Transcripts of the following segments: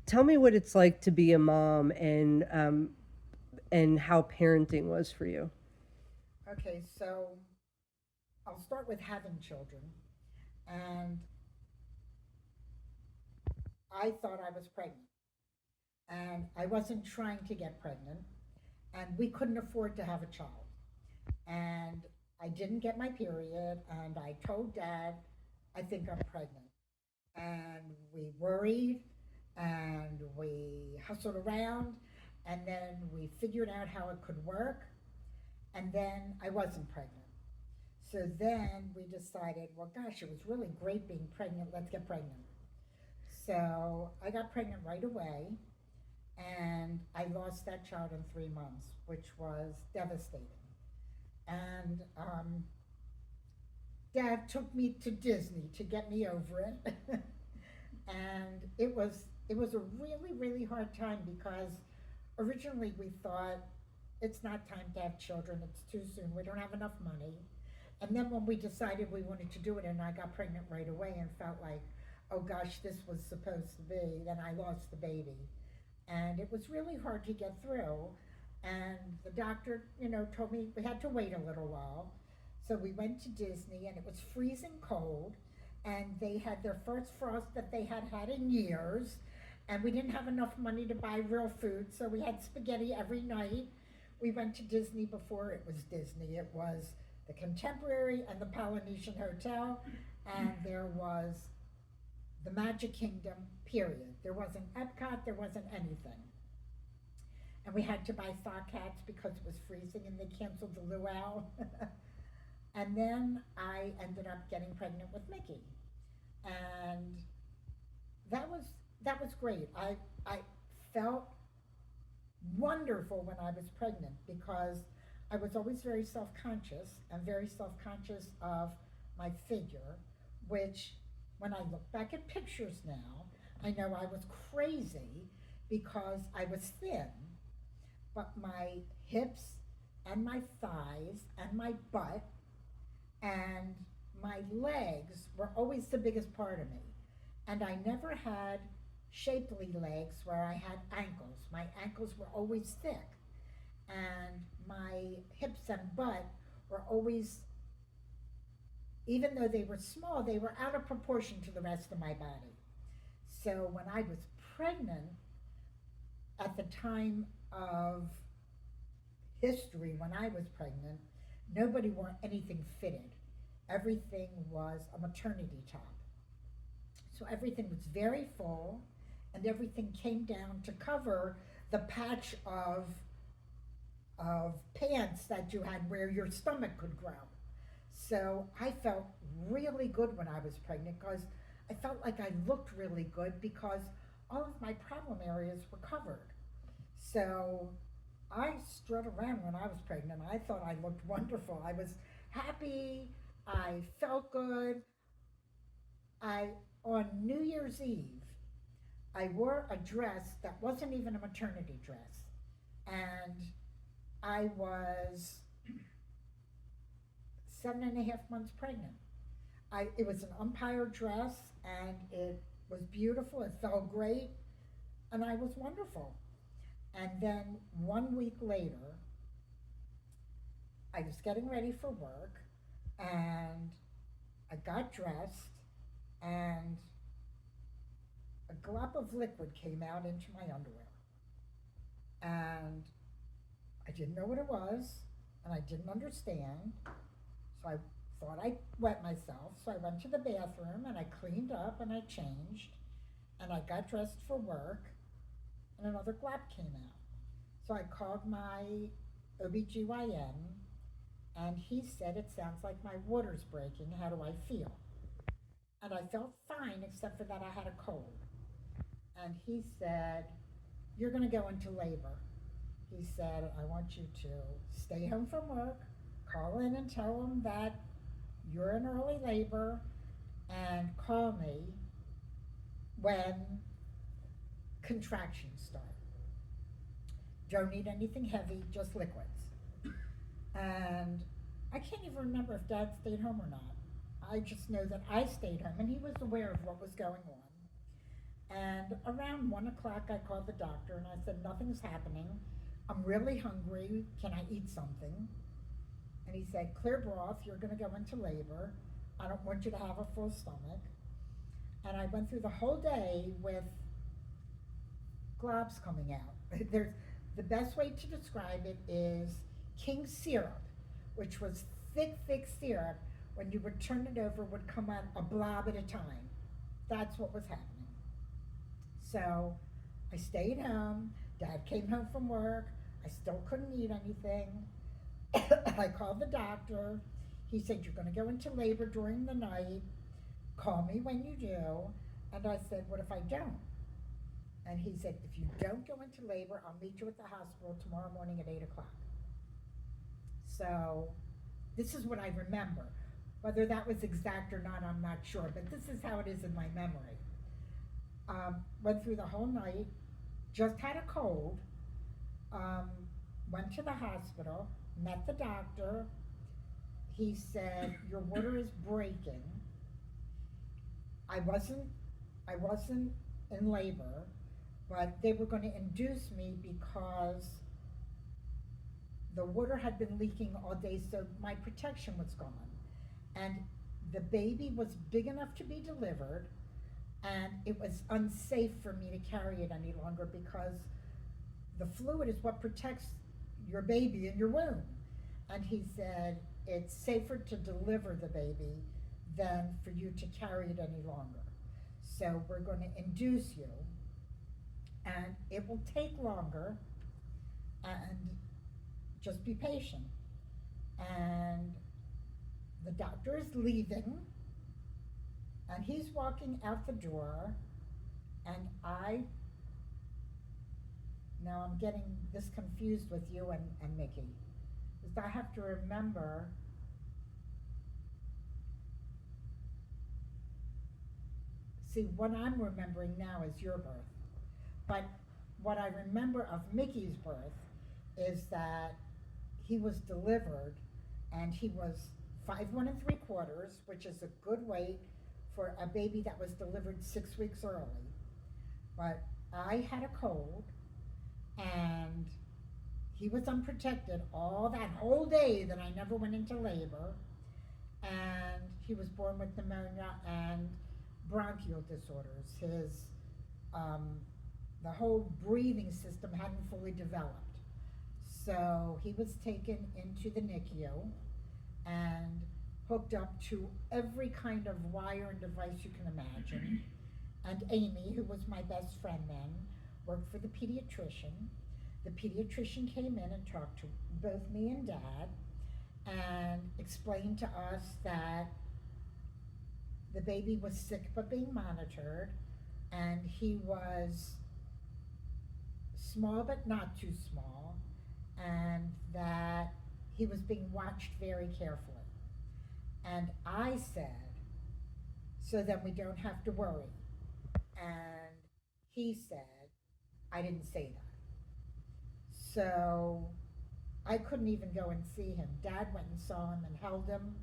Tell me what it's like to be a mom and how parenting was for you. Okay, so I'll start with having children. And I thought I was pregnant. And I wasn't trying to get pregnant. And we couldn't afford to have a child. And I didn't get my period. And I told dad, I think I'm pregnant. And we worried and we hustled around. And then we figured out how it could work. And then I wasn't pregnant. So then we decided, well, gosh, it was really great being pregnant. Let's get pregnant. So I got pregnant right away, and I lost that child in 3 months, which was devastating. And Dad took me to Disney to get me over it, and it was a really really hard time because originally we thought it's not time to have children. It's too soon. We don't have enough money. And then when we decided we wanted to do it, and I got pregnant right away and felt like, oh gosh, this was supposed to be, then I lost the baby. And it was really hard to get through. And the doctor, told me we had to wait a little while. So we went to Disney, and it was freezing cold. And they had their first frost that they had had in years. And we didn't have enough money to buy real food, so we had spaghetti every night. We went to Disney before it was Disney. It was the Contemporary and the Polynesian Hotel, and there was the Magic Kingdom, period. There wasn't Epcot, there wasn't anything. And we had to buy thaw cats because it was freezing and they canceled the luau. And then I ended up getting pregnant with Mickey. And that was that was great. I felt wonderful when I was pregnant because I was always very self conscious and very self conscious of my figure, which when I look back at pictures now, I know I was crazy because I was thin, but my hips and my thighs and my butt and my legs were always the biggest part of me. And I never had shapely legs where I had ankles. My ankles were always thick, and my hips and butt were always, even though they were small, they were out of proportion to the rest of my body. So when I was pregnant, at the time of history when I was pregnant, nobody wore anything fitted. Everything was a maternity top. So everything was very full, and everything came down to cover the patch of pants that you had where your stomach could grow. So I felt really good when I was pregnant because I felt like I looked really good because all of my problem areas were covered. So I strut around when I was pregnant. I thought I looked wonderful. I was happy. I felt good. I On New Year's Eve, I wore a dress that wasn't even a maternity dress, and I was 7.5 months pregnant. It was an umpire dress, and it was beautiful. It felt great, and I was wonderful. And then 1 week later, I was getting ready for work, and I got dressed, and a glop of liquid came out into my underwear. And I didn't know what it was, and I didn't understand. So I thought I wet myself. So I went to the bathroom and I cleaned up and I changed and I got dressed for work, and another glop came out. So I called my OBGYN, and he said, it sounds like my water's breaking. How do I feel? And I felt fine except for that I had a cold. And he said, you're going to go into labor. He said, I want you to stay home from work, call in and tell them that you're in early labor, and call me when contractions start. Don't need anything heavy, just liquids. And I can't even remember if Dad stayed home or not. I just know that I stayed home and he was aware of what was going on. And around 1 o'clock, I called the doctor and I said, nothing's happening. I'm really hungry. Can I eat something? And he said, clear broth. You're going to go into labor. I don't want you to have a full stomach. And I went through the whole day with globs coming out. There's the best way to describe it is king syrup, which was thick, thick syrup. When you would turn it over, would come out a blob at a time. That's what was happening. So I stayed home. Dad came home from work. I still couldn't eat anything. I called the doctor. He said, you're going to go into labor during the night. Call me when you do. And I said, what if I don't? And he said, if you don't go into labor, I'll meet you at the hospital tomorrow morning at 8 o'clock. So this is what I remember. Whether that was exact or not, I'm not sure, but this is how it is in my memory. Went through the whole night, just had a cold, went to the hospital, met the doctor. He said, your water is breaking. I wasn't in labor, but they were going to induce me because the water had been leaking all day, so my protection was gone. And the baby was big enough to be delivered, and it was unsafe for me to carry it any longer because the fluid is what protects your baby in your womb. And he said, it's safer to deliver the baby than for you to carry it any longer. So we're going to induce you, and it will take longer, and just be patient. And the doctor is leaving, and he's walking out the door, and now I'm getting this confused with you and Mickey, because I have to remember, see, what I'm remembering now is your birth, but what I remember of Mickey's birth is that he was delivered, and he was 5 1 3/4, which is a good weight for a baby that was delivered 6 weeks early. But I had a cold, and he was unprotected all that whole day that I never went into labor, and he was born with pneumonia and bronchial disorders. His the whole breathing system hadn't fully developed. So he was taken into the NICU and hooked up to every kind of wire and device you can imagine. And Amy, who was my best friend then, worked for the pediatrician. The pediatrician came in and talked to both me and Dad and explained to us that the baby was sick but being monitored, and he was small but not too small, and that he was being watched very carefully. And I said, so then we don't have to worry. And he said, I didn't say that. So I couldn't even go and see him. Dad went and saw him and held him.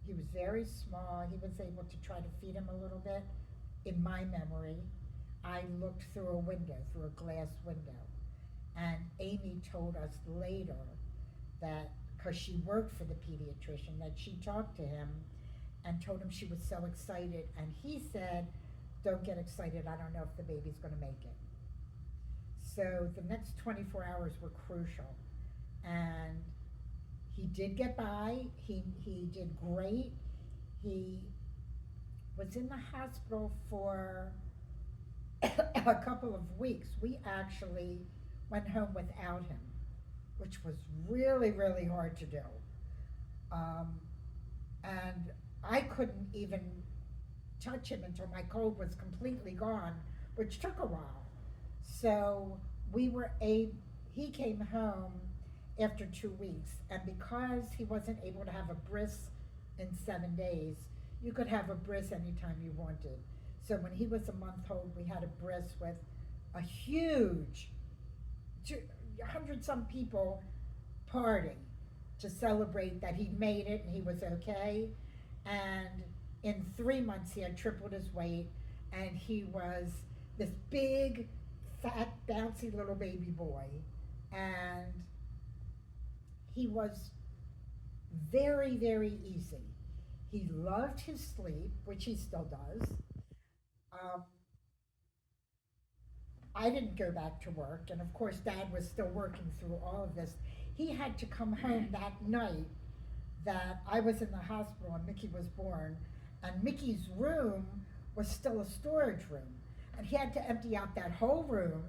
He was very small. He was able to try to feed him a little bit. In my memory, I looked through a window, through a glass window. And Amy told us later that, because she worked for the pediatrician, that she talked to him and told him she was so excited. And he said, don't get excited. I don't know if the baby's going to make it. So the next 24 hours were crucial. And he did get by. He did great. He was in the hospital for a couple of weeks. We actually went home without him, which was really, really hard to do. And I couldn't even touch him until my cold was completely gone, which took a while. So he came home after 2 weeks, and because he wasn't able to have a bris in 7 days, you could have a bris anytime you wanted. So when he was a month old, we had a bris with a huge 100-some people party to celebrate that he made it and he was okay. And in 3 months, he had tripled his weight, and he was this big, fat, bouncy little baby boy, and he was very, very easy. He loved his sleep, which he still does. Um, I didn't go back to work, and of course, Dad was still working through all of this. He had to come home that night that I was in the hospital and Mickey was born, and Mickey's room was still a storage room. And he had to empty out that whole room,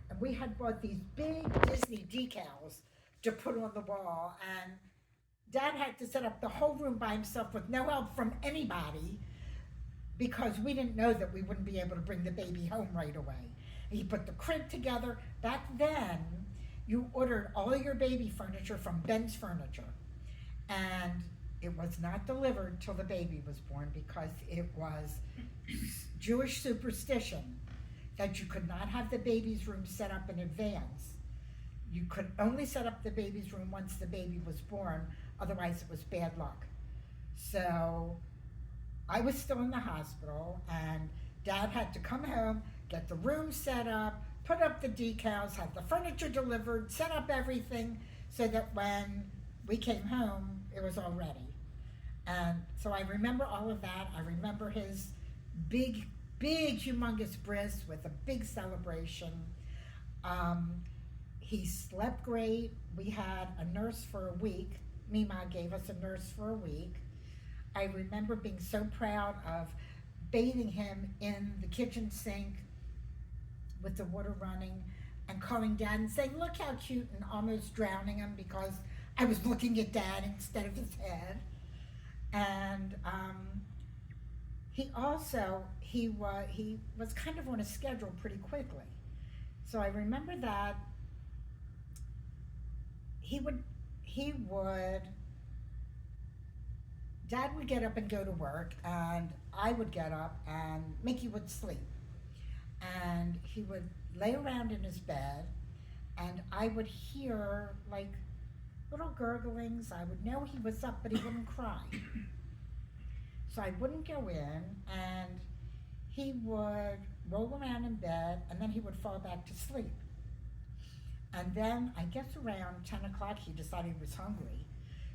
and we had bought these big Disney decals to put on the wall, and Dad had to set up the whole room by himself with no help from anybody because we didn't know that we wouldn't be able to bring the baby home right away. He put the crib together. Back then, you ordered all your baby furniture from Ben's Furniture, and it was not delivered till the baby was born because it was Jewish superstition that you could not have the baby's room set up in advance. You could only set up the baby's room once the baby was born, otherwise it was bad luck. So I was still in the hospital, and Dad had to come home, get the room set up, put up the decals, have the furniture delivered, set up everything so that when we came home, it was all ready. And so I remember all of that. I remember his big, big, humongous bris with a big celebration. He slept great. We had a nurse for a week. Mima gave us a nurse for a week. I remember being so proud of bathing him in the kitchen sink with the water running and calling Dad and saying, "Look how cute," and almost drowning him because I was looking at Dad instead of his head. And he was kind of on a schedule pretty quickly. So I remember that he would Dad would get up and go to work, and I would get up, and Mickey would sleep. And he would lay around in his bed, and I would hear like little gurglings. I would know he was up, but he wouldn't cry. So I wouldn't go in, and he would roll around in bed, and then he would fall back to sleep. And then I guess around 10 o'clock, he decided he was hungry.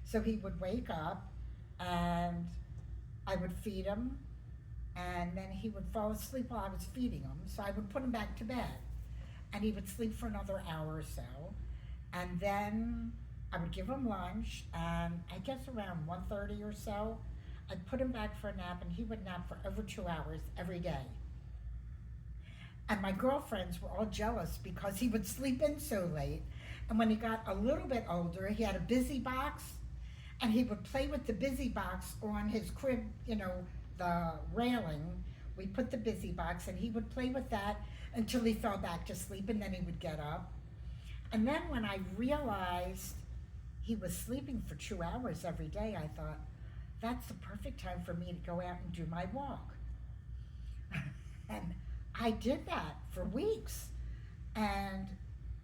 So he would wake up, and I would feed him, and then he would fall asleep while I was feeding him. So I would put him back to bed, and he would sleep for another hour or so. And then I would give him lunch, and I guess around 1:30 or so, I'd put him back for a nap, and he would nap for over 2 hours every day. And my girlfriends were all jealous because he would sleep in so late. And when he got a little bit older, he had a busy box, and he would play with the busy box on his crib, the railing. We put the busy box, and he would play with that until he fell back to sleep, and then he would get up. And then when I realized he was sleeping for 2 hours every day, I thought, that's the perfect time for me to go out and do my walk. And I did that for weeks, and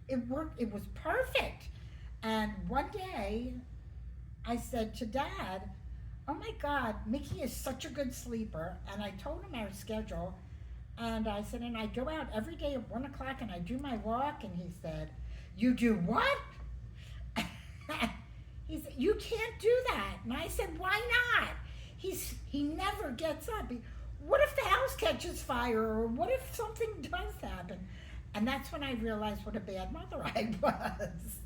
it worked. It was perfect. And one day I said to Dad, "Oh my God, Mickey is such a good sleeper." And I told him our schedule, and I said, and I go out every day at 1 o'clock and I do my walk. And he said, "You do what?" He said, "You can't do that." And I said, "Why not?" He never gets up. What if the house catches fire, or what if something does happen? And that's when I realized what a bad mother I was.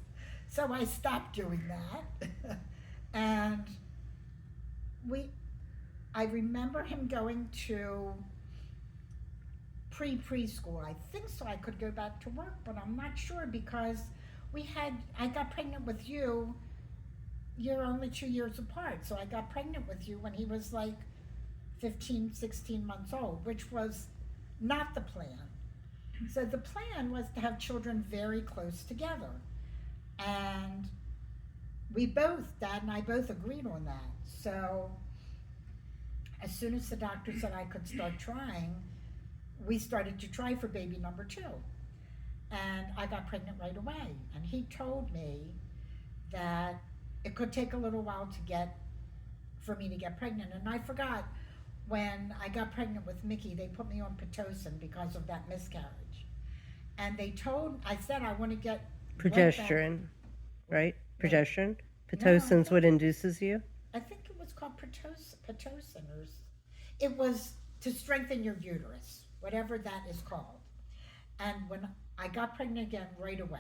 So I stopped doing that. And I remember him going to preschool. I think so I could go back to work, but I'm not sure because I got pregnant with you. You're only 2 years apart. So I got pregnant with you when he was like 15, 16 months old, which was not the plan. So the plan was to have children very close together. And Dad and I both agreed on that. So as soon as the doctor said I could start trying, we started to try for baby number 2. And I got pregnant right away. And he told me that it could take a little while for me to get pregnant. And I forgot when I got pregnant with Mickey, they put me on Pitocin because of that miscarriage. And I said I want to get blood bank. Progesterone, right? Wait, Progesterone. no, Pitocine's what induces you. I think it was called Pitocin, it was to strengthen your uterus, whatever that is called. And when I got pregnant again right away,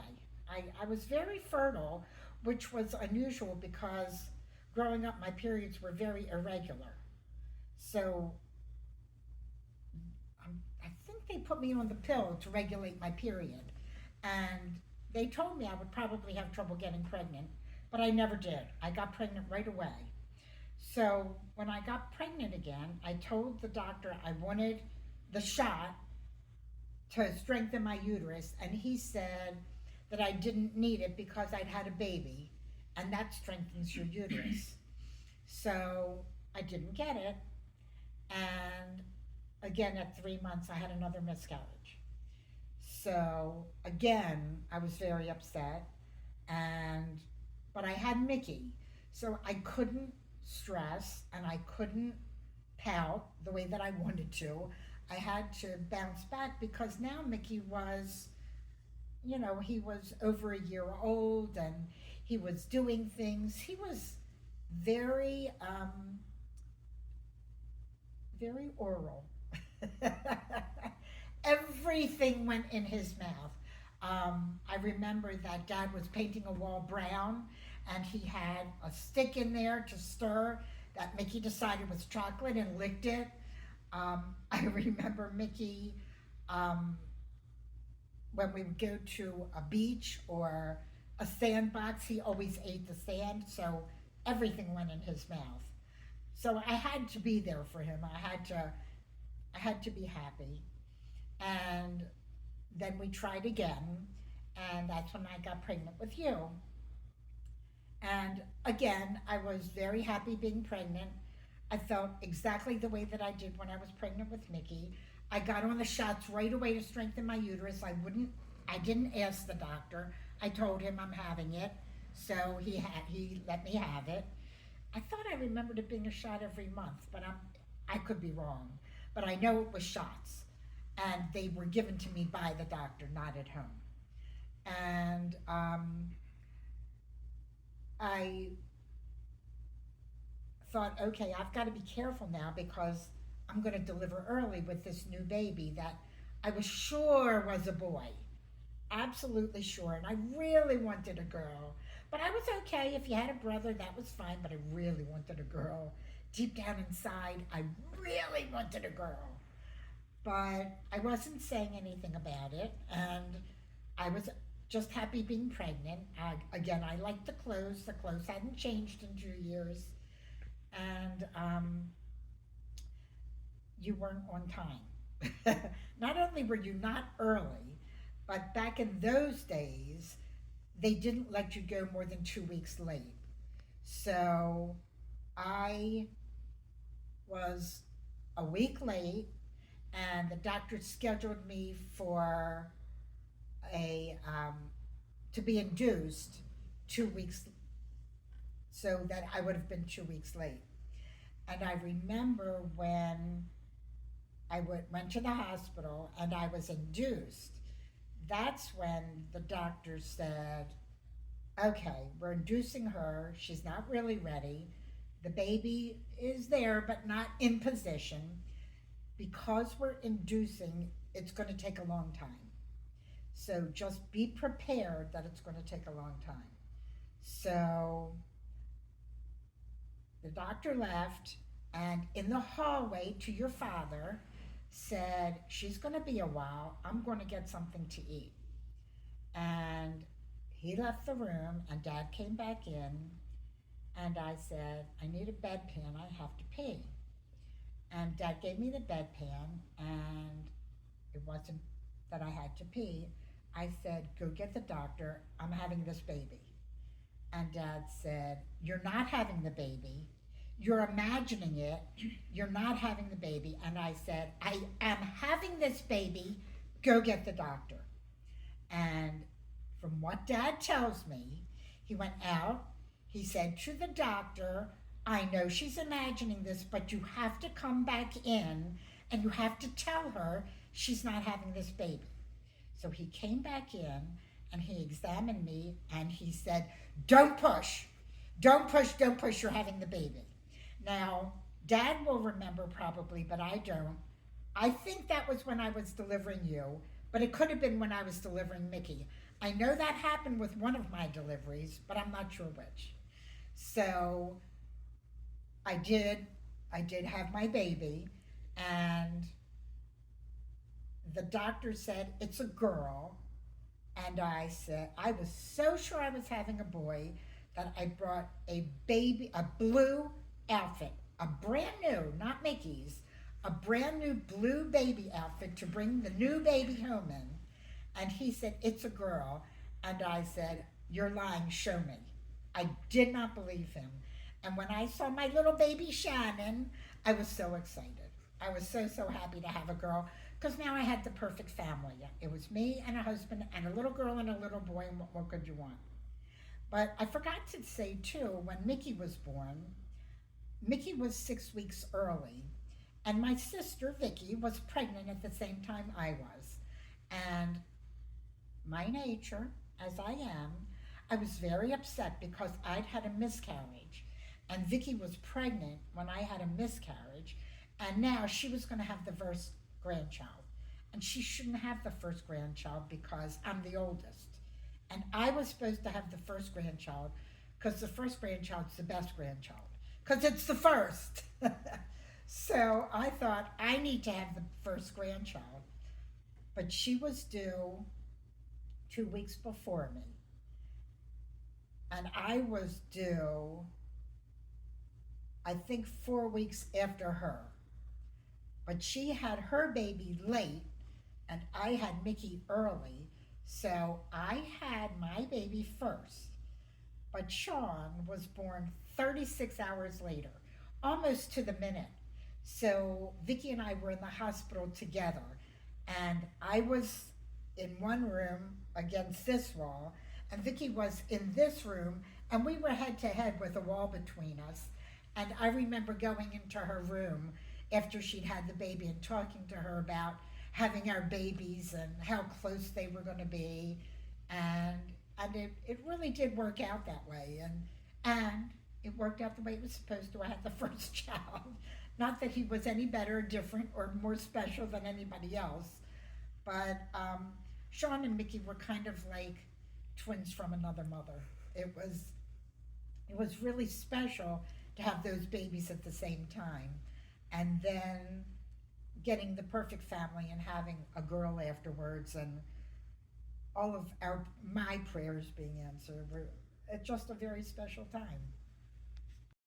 I was very fertile, which was unusual because growing up my periods were very irregular. So I think they put me on the pill to regulate my period. And they told me I would probably have trouble getting pregnant, but I never did. I got pregnant right away. So when I got pregnant again, I told the doctor I wanted the shot to strengthen my uterus, and he said that I didn't need it because I'd had a baby, and that strengthens your uterus. So I didn't get it, and again at 3 months I had another miscarriage. So again I was very upset, and but I had Mickey, so I couldn't stress and I couldn't pout the way that I wanted to. I had to bounce back because now Mickey was, he was over a year old and he was doing things. He was very, very oral. Everything went in his mouth. I remember that Dad was painting a wall brown and he had a stick in there to stir that Mickey decided was chocolate and licked it. I remember Mickey, when we would go to a beach or a sandbox, he always ate the sand, so everything went in his mouth. So I had to be there for him. I had to be happy. And then we tried again, and that's when I got pregnant with you. And again, I was very happy being pregnant. I felt exactly the way that I did when I was pregnant with Mickey. I got on the shots right away to strengthen my uterus. I didn't ask the doctor. I told him I'm having it. So he let me have it. I thought I remembered it being a shot every month, but I could be wrong. But I know it was shots. And they were given to me by the doctor, not at home. And I thought, okay, I've got to be careful now because I'm going to deliver early with this new baby that I was sure was a boy. Absolutely sure. And I really wanted a girl. But I was okay. If you had a brother, that was fine. But I really wanted a girl. Deep down inside, I really wanted a girl. But I wasn't saying anything about it. And I was just happy being pregnant. Again, I liked the clothes. The clothes hadn't changed in 2 years. And you weren't on time. Not only were you not early, but back in those days, they didn't let you go more than 2 weeks late. So I was a week late, and the doctor scheduled me for a to be induced 2 weeks, so that I would have been 2 weeks late. And I remember when went to the hospital and I was induced, that's when the doctor said, okay, we're inducing her. She's not really ready. The baby is there, but not in position. Because we're inducing, it's going to take a long time. So just be prepared that it's going to take a long time. So the doctor left, and in the hallway to your father said, she's going to be a while. I'm going to get something to eat. And he left the room, and Dad came back in, and I said, I need a bedpan. I have to pee. And Dad gave me the bedpan, and it wasn't that I had to pee. I said, go get the doctor. I'm having this baby. And Dad said, you're not having the baby. You're imagining it. You're not having the baby. And I said, I am having this baby. Go get the doctor. And from what Dad tells me, he went out. He said to the doctor, I know she's imagining this, but you have to come back in and you have to tell her she's not having this baby. So he came back in and he examined me and he said, "Don't push. Don't push, don't push. You're having the baby." Now, Dad will remember probably, but I don't. I think that was when I was delivering you, but it could have been when I was delivering Mickey. I know that happened with one of my deliveries, but I'm not sure which. So I did I did have my baby, and the doctor said it's a girl, and I said I was so sure I was having a boy that I brought a blue outfit, a brand new, not Mickey's, a brand new blue baby outfit to bring the new baby home in. And he said, "It's a girl." And I said, "You're lying, show me." I did not believe him. And when I saw my little baby Shannon, I was so excited. I was so, so happy to have a girl because now I had the perfect family. It was me and a husband and a little girl and a little boy, and what more could you want? But I forgot to say, too, when Mickey was born, Mickey was 6 weeks early, and my sister, Vicky, was pregnant at the same time I was. And my nature, as I am, I was very upset because I'd had a miscarriage. And Vicky was pregnant when I had a miscarriage, and now she was going to have the first grandchild. And she shouldn't have the first grandchild because I'm the oldest. And I was supposed to have the first grandchild because the first grandchild's the best grandchild because it's the first. So I thought I need to have the first grandchild, but she was due 2 weeks before me, and I was due, I think, 4 weeks after her. But she had her baby late, and I had Mickey early, so I had my baby first. But Sean was born 36 hours later, almost to the minute. So Vicky and I were in the hospital together, and I was in one room against this wall, and Vicky was in this room, and we were head to head with a wall between us. And I remember going into her room after she'd had the baby and talking to her about having our babies and how close they were going to be, and it really did work out that way, and it worked out the way it was supposed to. I had the first child. Not that he was any better, or different, or more special than anybody else, but Sean and Mickey were kind of like twins from another mother. It was it was really special to have those babies at the same time, and then getting the perfect family and having a girl afterwards, and all of our my prayers being answered. It's just a very special time.